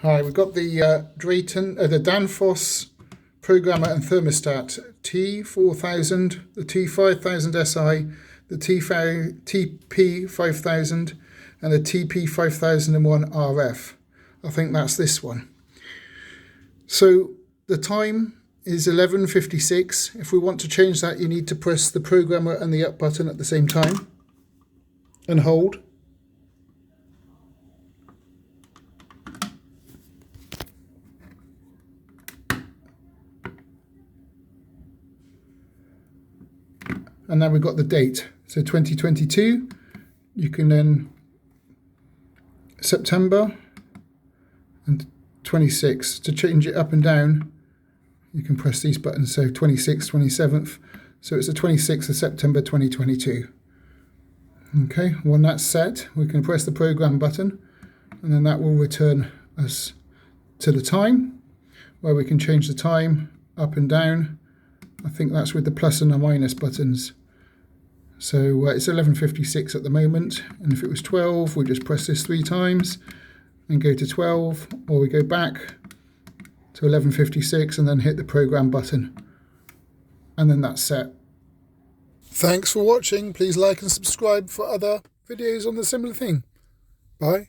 Hi, we've got the the Danfoss programmer and thermostat T4000, the T5000 SI, the TP5000, and the TP5001 RF. I think that's this one. So the time is 11:56. If we want to change that, you need to press the programmer and the up button at the same time and hold. And now we've got the date. So 2022, you can then September and 26. To change it up and down, you can press these buttons. So 26th, 27th. So it's the 26th of September 2022. Okay, when that's set, we can press the program button, and then that will return us to the time, where we can change the time up and down. I think that's with the plus and the minus buttons. So it's 11:56 at the moment, and if it was 12, we just press this 3 times and go to 12, or we go back to 11:56 and then hit the program button, and then that's set. Thanks for watching. Please like and subscribe for other videos on the similar thing. Bye.